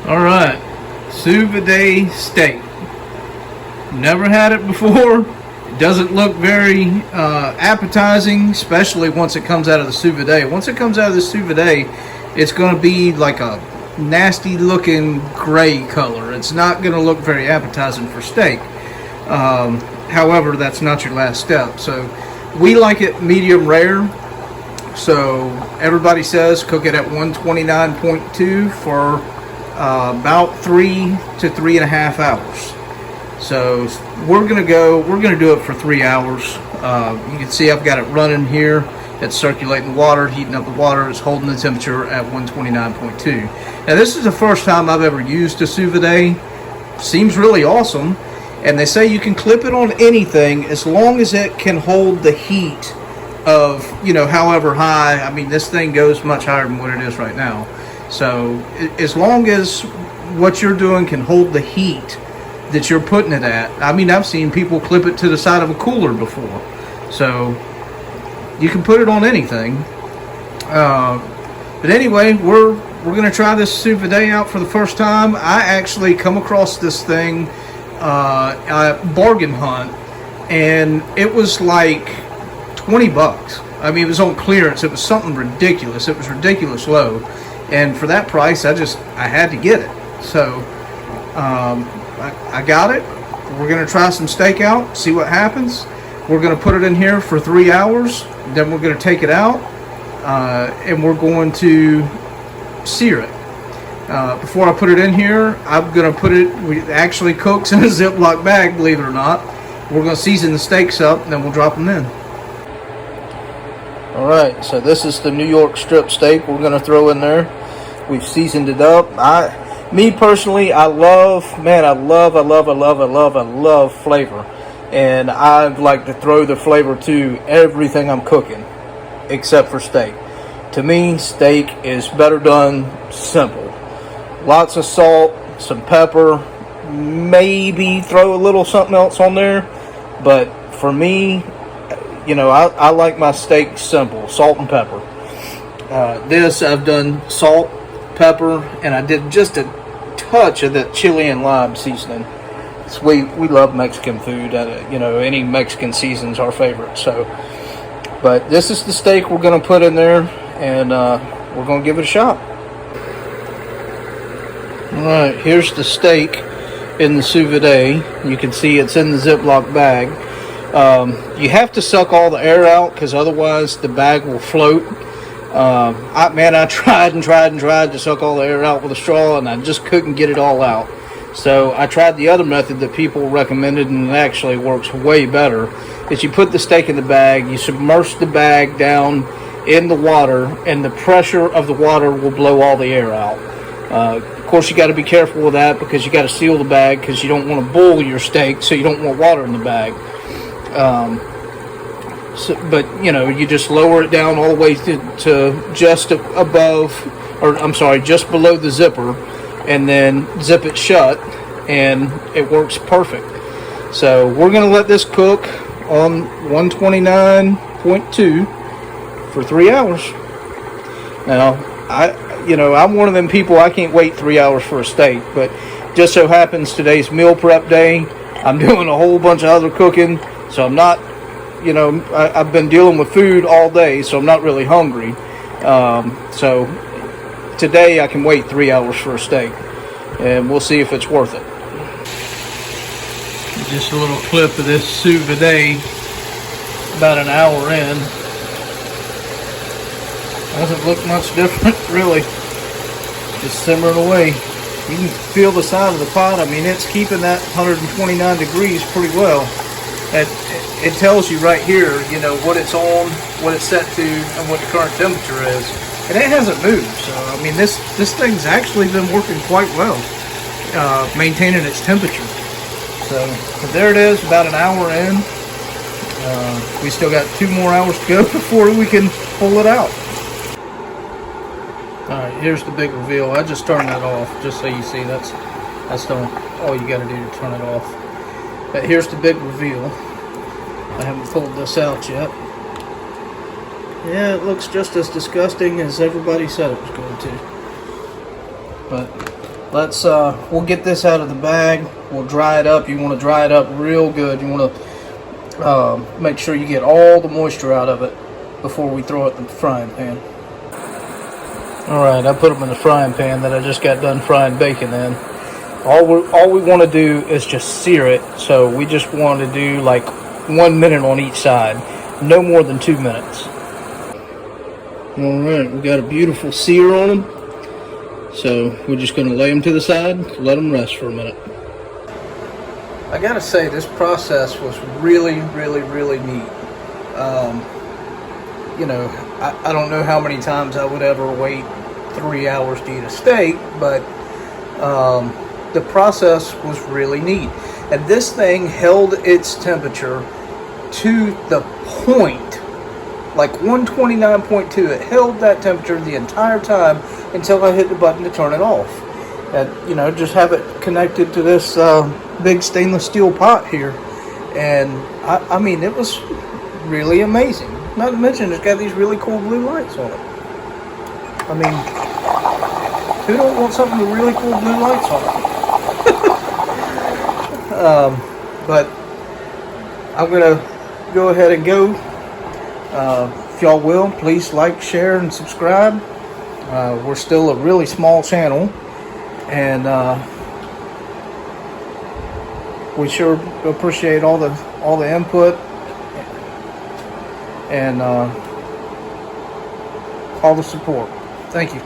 Alright, Sous Vide steak. Never had it before. It doesn't look very appetizing, especially once it comes out of the Sous Vide. Once it comes out of the Sous Vide, it's going to be like a nasty looking gray color. It's not going to look very appetizing for steak. However, that's not your last step. So we like it medium rare. So everybody says cook it at 129.2 for about 3 to 3.5 hours. So we're gonna do it for 3 hours. You can see I've got it running here. It's circulating water, heating up the water. It's holding the temperature at 129.2. Now this is the first time I've ever used a Sous Vide. Seems really awesome. And they say you can clip it on anything as long as it can hold the heat of, however high. I mean, this thing goes much higher than what it is right now. So as long as what you're doing can hold the heat that you're putting it at. I mean, I've seen people clip it to the side of a cooler before. So you can put it on anything. But anyway, we're going to try this Sous Vide out for the first time. I actually come across this thing at bargain hunt, and it was like $20. I mean, it was on clearance. It was something ridiculous. It was ridiculous low. And for that price, I had to get it. So I got it. We're going to try some steak out, see what happens. We're going to put it in here for 3 hours. Then we're going to take it out, and we're going to sear it. Before I put it in here, I'm going to put it, it actually cooks in a Ziploc bag, believe it or not. We're going to season the steaks up, and then we'll drop them in. Alright, so this is the New York strip steak we're going to throw in there. We've seasoned it up. Me personally, I love flavor. And I like to throw the flavor to everything I'm cooking, except for steak. To me, steak is better done simple. Lots of salt, some pepper, maybe throw a little something else on there. But for me, I like my steak simple, salt and pepper. This I've done salt, pepper, and I did just a touch of that chili and lime seasoning. So we love Mexican food. Any Mexican season's our favorite. So, but this is the steak we're going to put in there, and we're going to give it a shot. All right, here's the steak in the Sous Vide. You can see it's in the Ziploc bag. You have to suck all the air out because otherwise the bag will float. I tried to suck all the air out with a straw, and I just couldn't get it all out. So I tried the other method that people recommended, and it actually works way better. Is you put the steak in the bag, you submerge the bag down in the water, and the pressure of the water will blow all the air out. Of course, you got to be careful with that because you got to seal the bag because you don't want to boil your steak, so you don't want water in the bag. But you just lower it down all the way to just above, just below the zipper, and then zip it shut, and it works perfect. So we're going to let this cook on 129.2 for 3 hours. Now, I'm one of them people, I can't wait 3 hours for a steak, but just so happens today's meal prep day. I'm doing a whole bunch of other cooking, so I'm not, I've been dealing with food all day, so I'm not really hungry. So today I can wait 3 hours for a steak, and we'll see if it's worth it. Just a little clip of this Sous Vide about an hour in. Doesn't look much different, really. Just simmering away. You can feel the side of the pot. I mean, it's keeping that 129 degrees pretty well. It tells you right here, what it's on, what it's set to, and what the current temperature is. And it hasn't moved. So, I mean, this thing's actually been working quite well, maintaining its temperature. So there it is, about an hour in. We still got 2 more hours to go before we can pull it out. Alright, here's the big reveal. I just turned that off, just so you see that's all you gotta do to turn it off. But here's the big reveal. I haven't pulled this out yet. Yeah, it looks just as disgusting as everybody said it was going to. But Let's we'll get this out of the bag. We'll dry it up. You want to dry it up real good. You want to make sure you get all the moisture out of it before we throw it in the frying pan. All right, I put them in the frying pan that I just got done frying bacon in. All we want to do is just sear it. So we just want to do like 1 minute on each side, no more than 2 minutes. All right, we got a beautiful sear on them. So we're just going to lay them to the side, let them rest for a minute. I gotta say, this process was really, really, really neat. You know, I don't know how many times I would ever wait 3 hours to eat a steak, but the process was really neat. And this thing held its temperature to the point, like 129.2. It held that temperature the entire time until I hit the button to turn it off. And, you know, just have it connected to this big stainless steel pot here. And, I mean, it was really amazing. Not to mention, it's got these really cool blue lights on it. I mean, who don't want something with really cool blue lights on it? But I'm going to go ahead and go. If y'all will, please like, share, and subscribe. We're still a really small channel, and we sure appreciate all the input and all the support. Thank you.